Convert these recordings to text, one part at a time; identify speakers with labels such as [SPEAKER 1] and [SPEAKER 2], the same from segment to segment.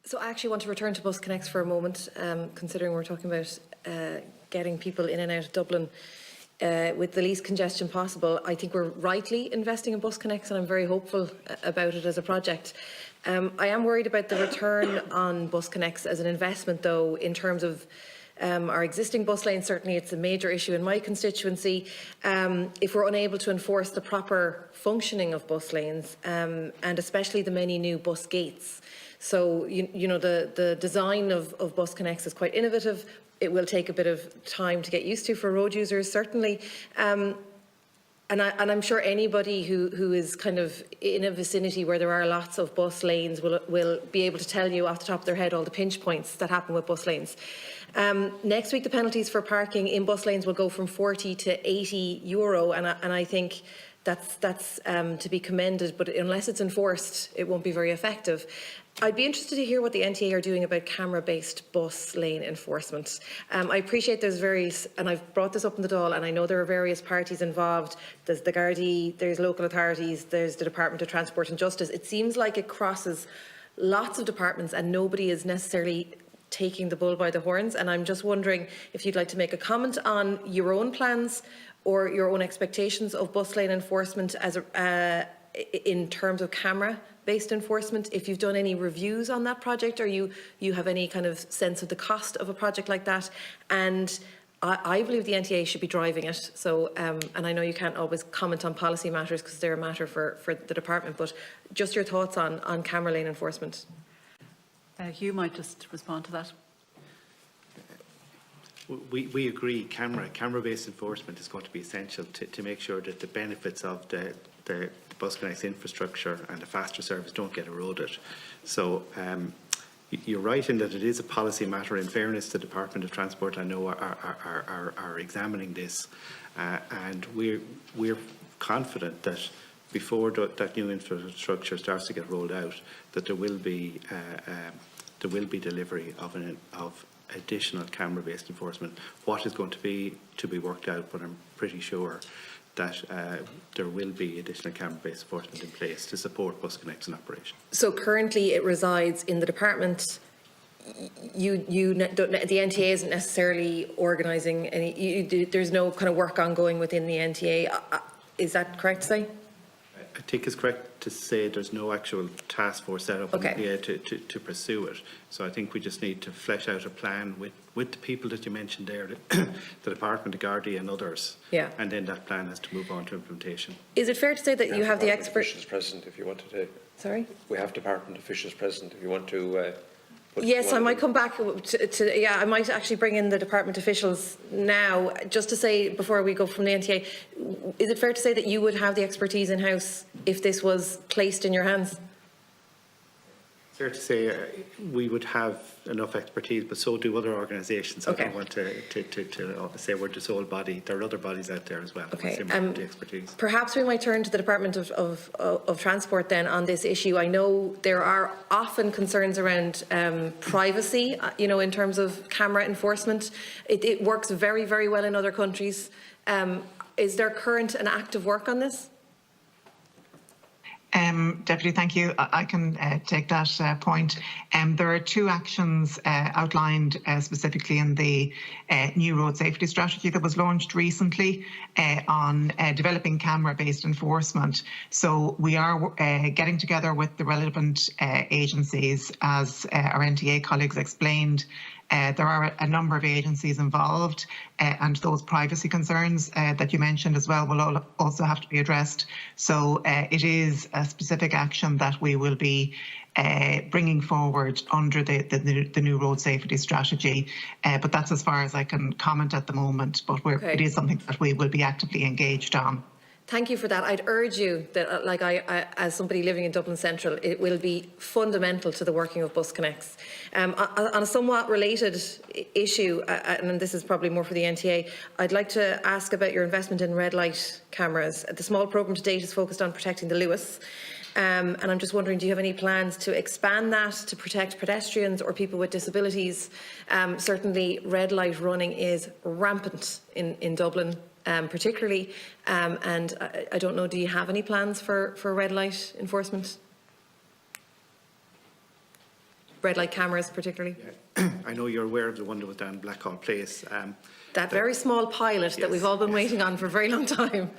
[SPEAKER 1] So I actually want to return to Bus Connects for a moment, considering we're talking about getting people in and out of Dublin with the least congestion possible. I think we're rightly investing in Bus Connects, and I'm very hopeful about it as a project. I am worried about the return on Bus Connects as an investment, though, in terms of our existing bus lanes. Certainly it's a major issue in my constituency. If we're unable to enforce the proper functioning of bus lanes, and especially the many new bus gates. So, you know, the design of Bus Connects is quite innovative. It will take a bit of time to get used to for road users, certainly. And I'm sure anybody who is kind of in a vicinity where there are lots of bus lanes will be able to tell you off the top of their head all the pinch points that happen with bus lanes. Next week, the penalties for parking in bus lanes will go from 40 to €80, and I think that's to be commended, but unless it's enforced, it won't be very effective. I'd be interested to hear what the NTA are doing about camera-based bus lane enforcement. I appreciate there's various, and I've brought this up in the Dáil, and I know there are various parties involved. There's the Gardaí, there's local authorities, there's the Department of Transport and Justice. It seems like it crosses lots of departments and nobody is necessarily taking the bull by the horns, and I'm just wondering if you'd like to make a comment on your own plans or your own expectations of bus lane enforcement as in terms of camera-based enforcement, if you've done any reviews on that project, or you have any kind of sense of the cost of a project like that. And I believe the NTA should be driving it. So, and I know you can't always comment on policy matters because they're a matter for the department, but just your thoughts on camera lane enforcement.
[SPEAKER 2] Hugh might just respond to that.
[SPEAKER 3] We agree camera-based enforcement is going to be essential to make sure that the benefits of the Bus Connects infrastructure and the faster service don't get eroded. So you're right in that it is a policy matter. In fairness to the Department of Transport, I know are examining this, and we're confident that before that new infrastructure starts to get rolled out, that there will be delivery of additional camera-based enforcement. What is going to be worked out, but I'm pretty sure that there will be additional camera-based enforcement in place to support Bus Connects in operation. So
[SPEAKER 1] currently it resides in the department. The NTA isn't necessarily organising any. There's no kind of work ongoing within the NTA. Is that correct to say?
[SPEAKER 3] I think it's correct to say there's no actual task force set up to pursue it. So I think we just need to flesh out a plan with the people that you mentioned there, the Department, the Gardaí and others. Yeah. And then that plan has to move on to implementation.
[SPEAKER 1] Is it fair to say that you have the expert
[SPEAKER 4] officials present if you want to take?
[SPEAKER 1] Sorry?
[SPEAKER 4] We have department officials present if you want to
[SPEAKER 1] yes, I might come back to I might actually bring in the department officials now, just to say before we go from the NTA, is it fair to say that you would have the expertise in-house if this was placed in your hands?
[SPEAKER 3] Fair to say we would have enough expertise, but so do other organisations. I don't want to say we're the sole body. There are other bodies out there as well.
[SPEAKER 1] Okay.
[SPEAKER 3] The expertise.
[SPEAKER 1] Perhaps we might turn to the Department of Transport then on this issue. I know there are often concerns around privacy, you know, in terms of camera enforcement. It works very, very well in other countries. Is there current and active work on this?
[SPEAKER 5] Deputy, thank you. I can take that point. There are two actions outlined specifically in the new road safety strategy that was launched recently on developing camera-based enforcement. So we are getting together with the relevant agencies, as our NTA colleagues explained. There are a number of agencies involved, and those privacy concerns that you mentioned as well will also have to be addressed. So it is a specific action that we will be bringing forward under the new road safety strategy. But that's as far as I can comment at the moment, but it is something that we will be actively engaged on.
[SPEAKER 1] Thank you for that. I'd urge you that, like I as somebody living in Dublin Central, it will be fundamental to the working of Bus Connects. On a somewhat related issue, and this is probably more for the NTA, I'd like to ask about your investment in red light cameras. The small programme to date is focused on protecting the Luas. And I'm just wondering, do you have any plans to expand that to protect pedestrians or people with disabilities? Certainly red light running is rampant in Dublin. Particularly, and I don't know, do you have any plans for red light enforcement? red light cameras particularly?
[SPEAKER 3] I know you're aware of the one that was down in Blackhall Place.
[SPEAKER 1] That very small pilot that we've all been waiting on for a very long time.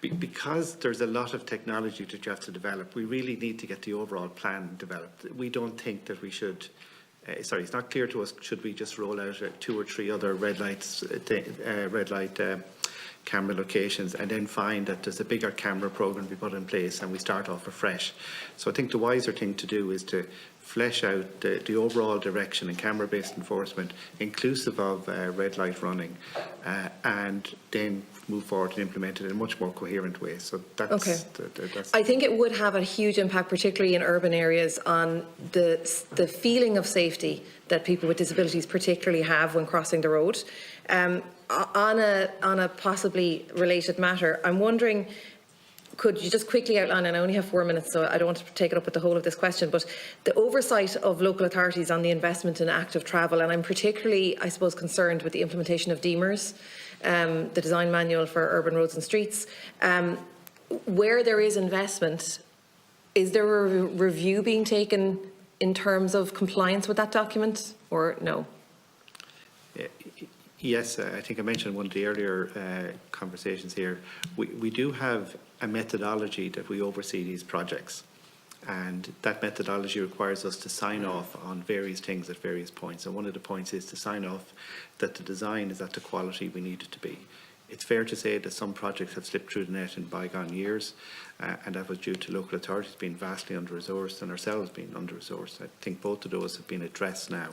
[SPEAKER 3] Because there's a lot of technology that you have to develop, we really need to get the overall plan developed. We don't think that we should, it's not clear to us, should we just roll out 2 or 3 other red light camera locations and then find that there's a bigger camera program to be put in place and we start off afresh. So I think the wiser thing to do is to flesh out the overall direction in camera-based enforcement, inclusive of red light running, and then move forward and implement it in a much more coherent way. So that's,
[SPEAKER 1] Okay.
[SPEAKER 3] that's
[SPEAKER 1] I think it would have a huge impact, particularly in urban areas, on the feeling of safety that people with disabilities particularly have when crossing the road. On a possibly related matter, I'm wondering, could you just quickly outline, and I only have 4 minutes, so I don't want to take it up with the whole of this question, but the oversight of local authorities on the investment in active travel, and I'm particularly, I suppose, concerned with the implementation of DEMERS, the Design Manual for Urban Roads and Streets. Where there is investment, is there a review being taken in terms of compliance with that document, or no?
[SPEAKER 3] Yes, I think I mentioned in one of the earlier conversations here, we do have a methodology that we oversee these projects, and that methodology requires us to sign off on various things at various points, and one of the points is to sign off that the design is at the quality we need it to be. It's fair to say that some projects have slipped through the net in bygone years, and that was due to local authorities being vastly under-resourced and ourselves being under-resourced. I think both of those have been addressed now.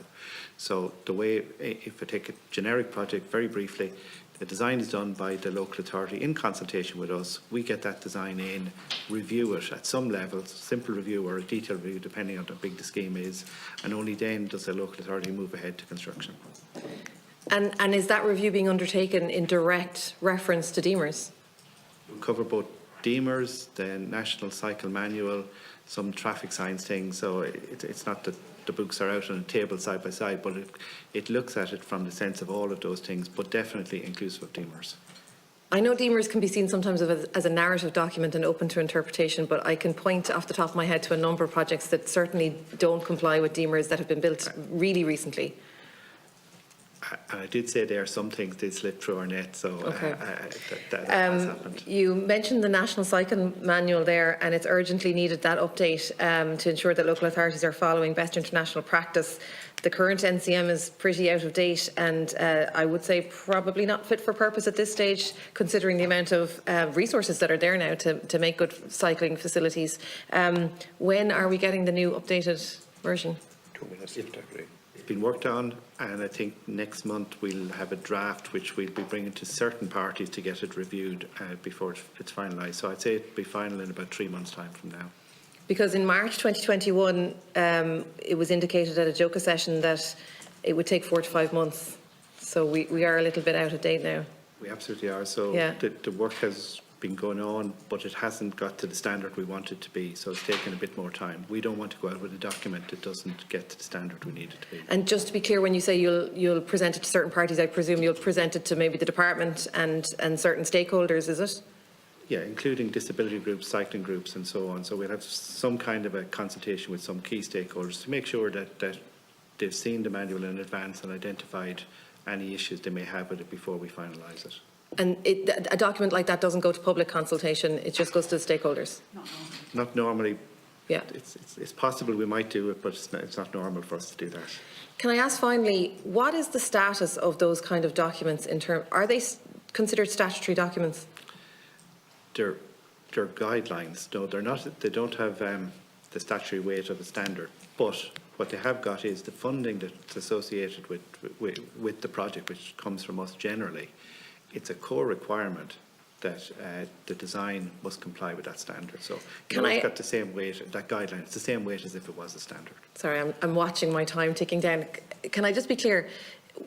[SPEAKER 3] So the way, if I take a generic project very briefly, the design is done by the local authority in consultation with us. We get that design in, review it at some level, simple review or a detailed review depending on how big the scheme is, and only then does the local authority move ahead to construction.
[SPEAKER 1] And is that review being undertaken in direct reference to DEMERS?
[SPEAKER 3] We cover both DEMERS, the National Cycle Manual, some traffic signs things, so it's not that the books are out on a table side by side, but it looks at it from the sense of all of those things, but definitely inclusive of DEMERS.
[SPEAKER 1] I know DEMERS can be seen sometimes as a narrative document and open to interpretation, but I can point off the top of my head to a number of projects that certainly don't comply with DEMERS that have been built really recently.
[SPEAKER 3] And I did say there some things did slip through our net, so
[SPEAKER 1] Okay.
[SPEAKER 3] that has happened.
[SPEAKER 1] You mentioned the National Cycle Manual there, and it's urgently needed that update to ensure that local authorities are following best international practice. The current NCM is pretty out of date, and I would say probably not fit for purpose at this stage, considering the amount of resources that are there now to make good cycling facilities. When are we getting the new updated version?
[SPEAKER 4] 2 minutes left, I believe.
[SPEAKER 3] It's been worked on, and I think next month we'll have a draft which we'll be bringing to certain parties to get it reviewed before it's finalised. So I'd say it'll be final in about 3 months' time from now.
[SPEAKER 1] Because in March 2021, it was indicated at a JOCA session that it would take 4 to 5 months. So we are a little bit out of date now.
[SPEAKER 3] We absolutely are. So
[SPEAKER 1] Yeah.
[SPEAKER 3] the work has been going on, but it hasn't got to the standard we want it to be. So it's taken a bit more time. We don't want to go out with a document that doesn't get to the standard we need it to be.
[SPEAKER 1] And just to be clear, when you say you'll present it to certain parties, I presume you'll present it to maybe the department and certain stakeholders, is it?
[SPEAKER 3] Yeah, including disability groups, cycling groups and so on. So we'll have some kind of a consultation with some key stakeholders to make sure that they've seen the manual in advance and identified any issues they may have with it before we finalise it.
[SPEAKER 1] And a document like that doesn't go to public consultation, it just goes to the stakeholders?
[SPEAKER 3] Not normally.
[SPEAKER 1] Yeah.
[SPEAKER 3] It's possible we might do it, but it's not normal for us to do that.
[SPEAKER 1] Can I ask finally, what is the status of those kind of documents in terms, are they considered statutory documents?
[SPEAKER 3] They're guidelines. No, they're not. They don't have the statutory weight of a standard. But what they have got is the funding that's associated with the project, which comes from us generally. It's a core requirement that the design must comply with that standard. So it's got the same weight, that guideline, it's the same weight as if it was a standard.
[SPEAKER 1] Sorry, I'm watching my time ticking down. Can I just be clear?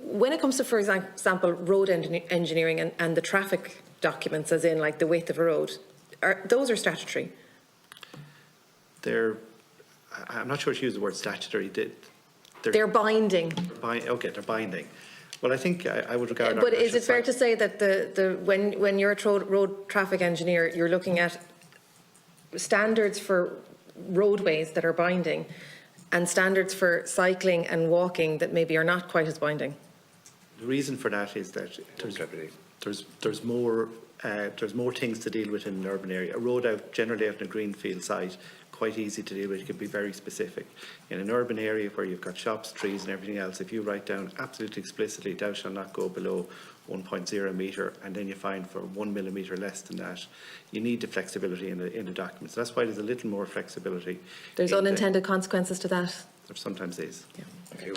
[SPEAKER 1] When it comes to, for example, road engineering and the traffic documents, as in like the width of a road, those are statutory?
[SPEAKER 3] I'm not sure to use the word statutory.
[SPEAKER 1] They're binding.
[SPEAKER 3] Okay, they're binding. Well, I think I would regard.
[SPEAKER 1] But is it fair to say that when you're a road traffic engineer, you're looking at standards for roadways that are binding? and standards for cycling and walking that maybe are not quite as binding?
[SPEAKER 3] The reason for that is that there's more things to deal with in an urban area. A road generally out in a greenfield site, quite easy to deal with. It can be very specific. In an urban area where you've got shops, trees and everything else, if you write down absolutely explicitly, thou shalt not go below 1.0 metre, and then you find for 1 millimetre less than that, you need the flexibility in the document. So that's why there's a little more flexibility.
[SPEAKER 1] There's unintended consequences to that?
[SPEAKER 3] There sometimes is.
[SPEAKER 1] Yeah.
[SPEAKER 4] Thank you.